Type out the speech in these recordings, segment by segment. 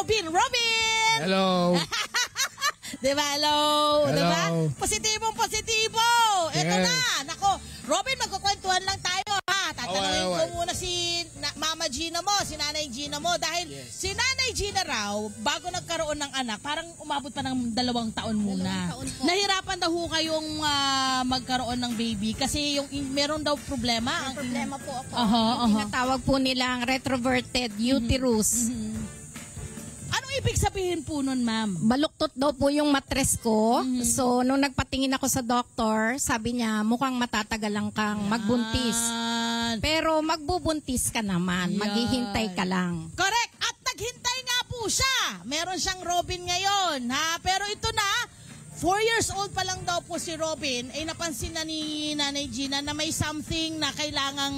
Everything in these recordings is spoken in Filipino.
Robin. Robin! Hello. Diba, hello? Hello. Diba? Positibong positibo. Ito Yes. na. Nako, Robin, magkukwentuhan lang tayo, ha? Tatanungin ko muna si Mama Gina mo, si Nanay Gina mo. Dahil si Nanay Gina raw, bago nagkaroon ng anak, parang umabot pa ng 2 taon muna. Nahirapan daw ho kayong magkaroon ng baby kasi yung meron daw problema. May problema po ako. Yung tinatawag po nilang retroverted uterus. Anong ibig sabihin po nun, ma'am? Baluktot daw po yung matres ko. So, nung nagpatingin ako sa doktor, sabi niya, mukhang matatagalan kang magbuntis. Pero magbubuntis ka naman. Maghihintay ka lang. Correct. At naghintay nga po siya. Meron siyang Robin ngayon, ha? Pero ito na, 4 years old pa lang daw po si Robin, ay napansin na ni Nanay Gina na may something na kailangang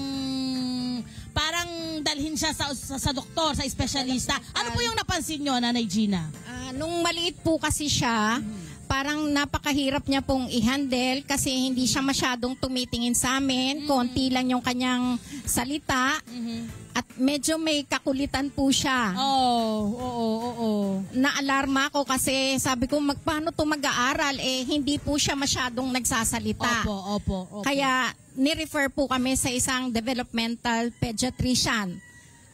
parang dalhin siya sa doktor, sa espesyalista. Ano po yung napansin nyo, Nanay Gina? Nung maliit po kasi siya, parang napakahirap niya pong i-handle kasi hindi siya masyadong tumitingin sa amin. Konti lang yung kanyang salita. At medyo may kakulitan po siya. Oo. Naalarma ako kasi sabi ko, paano to mag-aaral? Hindi po siya masyadong nagsasalita. Opo. Kaya ni-refer po kami sa isang developmental pediatrician.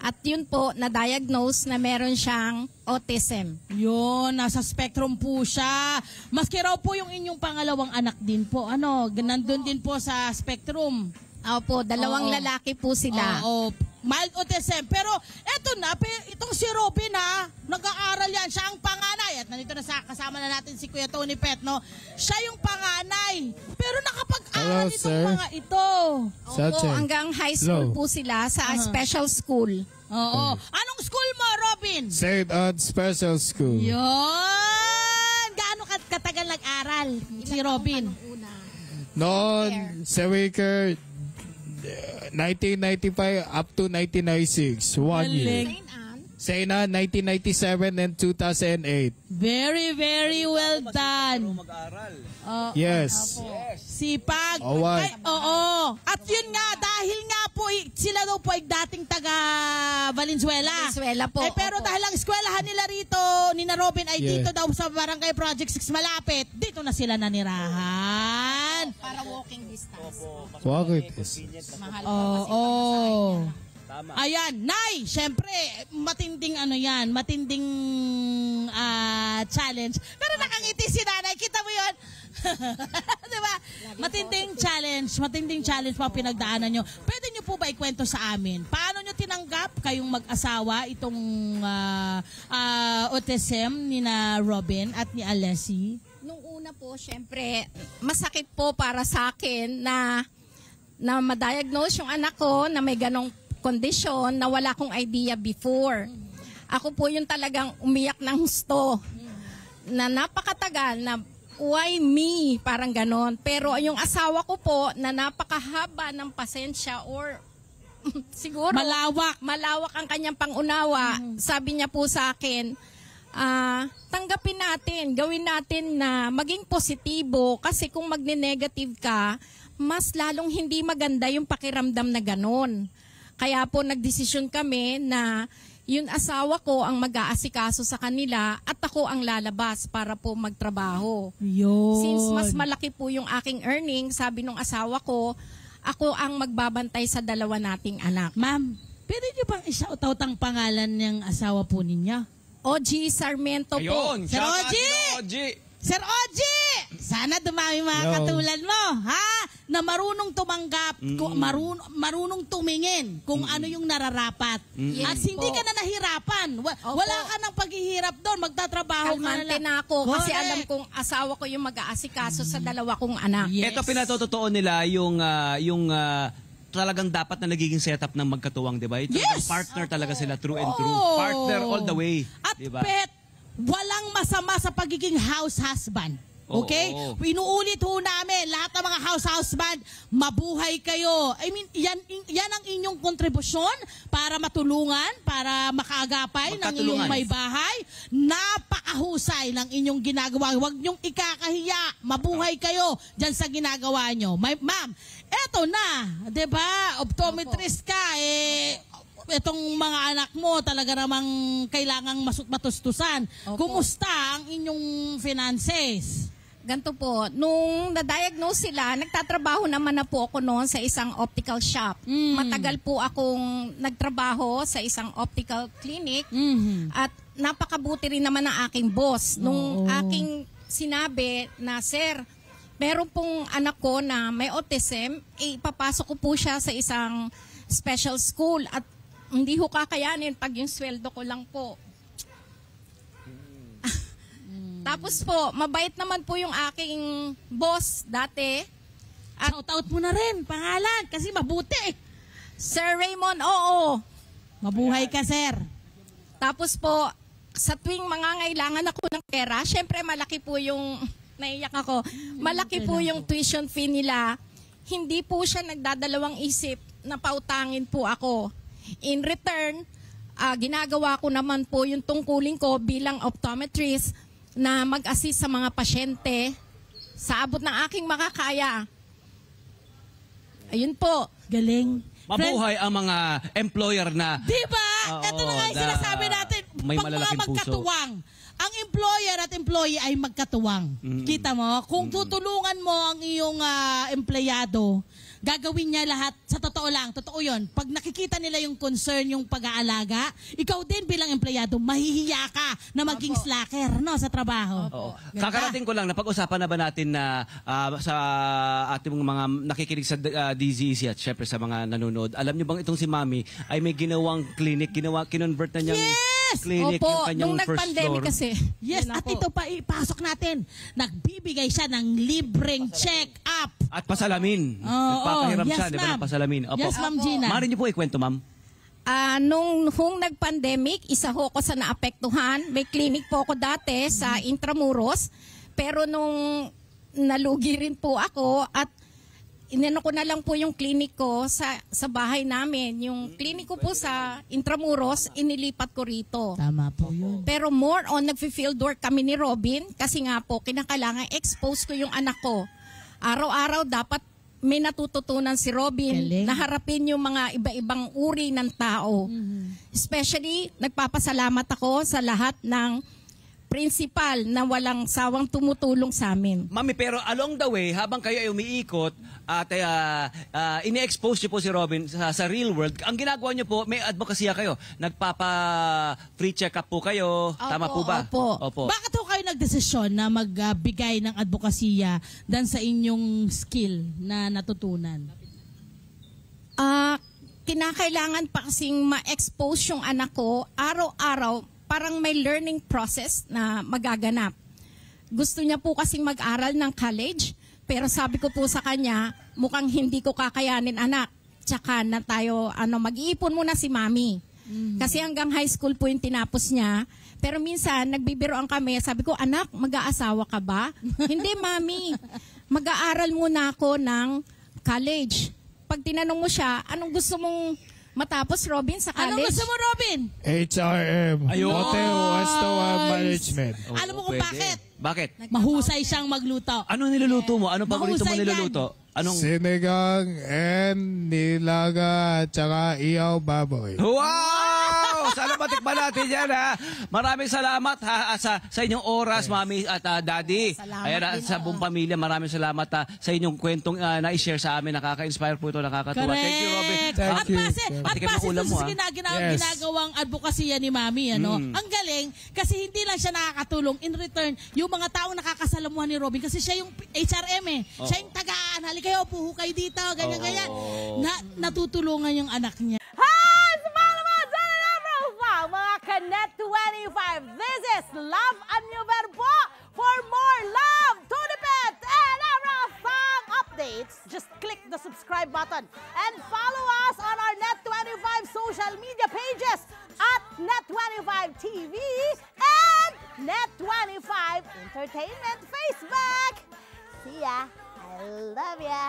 At yun po, na-diagnose na meron siyang autism. Yun, nasa spectrum po siya. Maski raw po yung inyong pangalawang anak din po. Nandun din po sa spectrum. Opo, 2 lalaki po sila. Mild autism. Pero eto na, itong si Robin ha, nag-aaral yan. Siya ang panganay. At nandito na kasama na natin si Kuya Tony Pet, no? Siya yung panganay. Pero nakapag-aral itong mga ito. Opo, hanggang high school po sila sa special school. Oo. Anong school mo, Robin? St. Anne's Special School. Yun! Gaano katagal nag-aral si Robin? Noon, sa Waker, 1995 up to 1996, 1 year. St. Anne, 1997 and 2008. Very, very well done. Yes. Sipag. Alright. Oo. At yun nga, dahil nga po, sila daw po ay dating taga Valenzuela. Valenzuela po. Pero dahil ang eskwelahan nila rito, ni na Robin, ay dito daw sa Barangay Project 6 malapit, dito na sila nanirahan. Para walking distance. Bakit? Mahal Tama. Ayan, Nay, syempre, matinding matinding challenge. Pero nakangiti si Nanay, kita mo yun? Diba? Matinding challenge pa pinagdaanan nyo. Pwede nyo po ba ikwento sa amin? Paano nyo tinanggap kayong mag-asawa itong autism ni na Robin at ni Alessi? Nung una po, syempre, masakit po para sa akin na ma-diagnose yung anak ko na may ganong kondisyon na wala akong idea before. Ako po yung talagang umiyak ng husto na napakatagal na why me? Parang ganon. Pero yung asawa ko po na napakahaba ng pasensya or siguro malawak ang kanyang pangunawa. Sabi niya po sa akin, tanggapin natin, gawin natin na maging positibo kasi kung magne-negative ka, mas lalong hindi maganda yung pakiramdam na ganon. Kaya po nagdesisyon kami na yung asawa ko ang mag-aasikaso sa kanila at ako ang lalabas para po magtrabaho. Yun. Since mas malaki po yung aking earning, sabi nung asawa ko, ako ang magbabantay sa 2 nating anak. Ma'am, pwede niyo bang i-shoutout ang pangalan ng asawa po ninyo? Oji Sarmiento po. Ayun, Sir Oji! Sir Oji! Sana dumami mga katulad mo, ha? Na marunong tumanggap, marunong tumingin kung ano yung nararapat. At hindi ka na nahirapan. Wala ka ng paghihirap doon. Magtatrabaho ka Kalmante na ako kasi alam kong asawa ko yung mag-aasikaso sa 2 kong anak. Yes. Ito pinatotoo nila yung talagang dapat na nagiging setup ng magkatuwang, di ba? Yes! Partner talaga sila, true and true. Partner all the way. At diba? Pet, walang masama sa pagiging house husband. Okay? Inuulit ho namin, lahat ng mga house husband, mabuhay kayo. I mean, yan ang inyong kontribusyon para matulungan, para makaagapay ng inyong may bahay. Napakahusay ng inyong ginagawa. Huwag niyong ikakahiya. Mabuhay kayo dyan sa ginagawa nyo. Ma'am, eto na, 'di ba? Optometrist ka itong mga anak mo talaga namang kailangang matustusan. Opo. Kumusta ang inyong finances? Ganto po, nung na-diagnose sila, nagtatrabaho naman na po ako noon sa isang optical shop. Matagal po akong nagtrabaho sa isang optical clinic at napakabuti rin naman ng aking boss. Nung aking sinabi na, Sir, meron pong anak ko na may autism, ipapasok ko po siya sa isang special school at hindi ho kakayanin pag yung sweldo ko lang po. Tapos po, mabait naman po yung aking boss dati. At shout-out mo na rin, pangalan, kasi mabuti. Sir Raymond, oo. Mabuhay ka, sir. Tapos po, sa tuwing mangangailangan ako ng pera, syempre malaki po yung, naiyak ako, malaki po yung tuition fee nila. Hindi po siya nagdadalawang isip na pautangin po ako. In return, ginagawa ko naman po yung tungkulin ko bilang optometrist na mag-assist sa mga pasyente sa abot ng aking makakaya. Ayun po. Galing. Mabuhay ang mga employer na Diba? Oo, Ito na nga yung na sinasabi natin. may Pag mga malalaking puso. magkatuwang, ang employer at employee ay magkatuwang. Kita mo? Kung tutulungan mo ang iyong empleyado, gagawin niya lahat, sa totoo lang, totoo yun. Pag nakikita nila yung concern, yung pag-aalaga, ikaw din bilang empleyado, mahihiya ka na maging slacker, no, sa trabaho. Oo. Ganda. Kakarating ko lang, napag-usapan na ba natin na sa ating mga nakikinig sa DZEC at syempre sa mga nanonood, alam niyo bang itong si Mami ay may ginawang clinic, kinonvert na niyang clinic Opo, yung kanyang nung first nag-pandemic floor. kasi. Yes, Yun na at po. ito pa, ipasok natin. Nagbibigay siya ng libreng check-up. At pasalamin. Oo, Nagpapahiram yes, siya, di ba, ma'am. ng pasalamin. Opo. Yes, Ma'am Gina. Maaari niyo po ikwento, ma'am. Nung nag-pandemic, isa ho ko sa naapektuhan. May clinic po ako dati sa Intramuros. Pero nung nalugi rin po ako at inano ko na lang po yung clinic ko sa bahay namin. Yung clinic ko po sa Intramuros, inilipat ko rito. Tama po yun. Pero more on nag-field work kami ni Robin kasi nga po kinakailangan expose ko yung anak ko. Araw-araw dapat may natututunan si Robin Galing. na harapin yung mga iba-ibang uri ng tao. Especially, nagpapasalamat ako sa lahat ng principal na walang sawang tumutulong sa amin. Mami, pero along the way, habang kayo ay umiikot at ini-expose niyo po si Robin sa real world, ang ginagawa niyo po, may advokasya kayo. Nagpapa-free check-up po kayo. Tama po ba? Opo. Bakit ho kayo nagdesisyon na magbigay ng advokasya dan sa inyong skill na natutunan? Kinakailangan pa kasing ma-expose yung anak ko araw-araw. Parang may learning process na magaganap. Gusto niya po kasing mag-aral ng college, pero sabi ko po sa kanya, mukhang hindi ko kakayanin, anak. Tsaka na tayo, mag-iipon muna si Mami. Kasi hanggang high school po yung tinapos niya. Pero minsan, nagbibiroan kami, sabi ko, anak, mag-aasawa ka ba? Hindi, Mami. Mag-aaral muna ako ng college. Pag tinanong mo siya, anong gusto mong matapos, Robin, sa college? Anong gusto mo, Robin? HRM. Ayun. Hotel Restaurant Management. Oo, Alam mo kung pwede. bakit? Bakit? Mahusay siyang magluto. Ano niluluto mo? Anong paborito mo Mahusay yan. niluluto? Anong... Sinigang and nilaga at saka iyaw baboy. Wow! Sana matikman natin yan, ha? Maraming salamat sa inyong oras, Mami at Daddy. Salamat Ayan, din, sa buong pamilya, maraming salamat sa inyong kwentong na-share sa amin. Nakaka-inspire po ito, nakakatuwa. Thank you, Robin. Thank At you. base, Patikim ng ulam mo, sa Yes. ginagawang advokasya ni Mami, ang galing, kasi hindi lang siya nakakatulong. In return, yung mga taong nakakasalamuhan ni Robin, kasi siya yung HRM siya yung tagaan, hali kayo, puho kayo dito, ganyan-ganyan. Natutulungan yung anak niya. Hi! Smile naman sa profile, mga Kanet 25. This is Love and New Verbo. For more love, Tunipet, and Arafang updates, just click the subscribe button and follow us on our Net25 social media pages at Net25 TV and Net25 Entertainment Facebook. See ya. I love ya.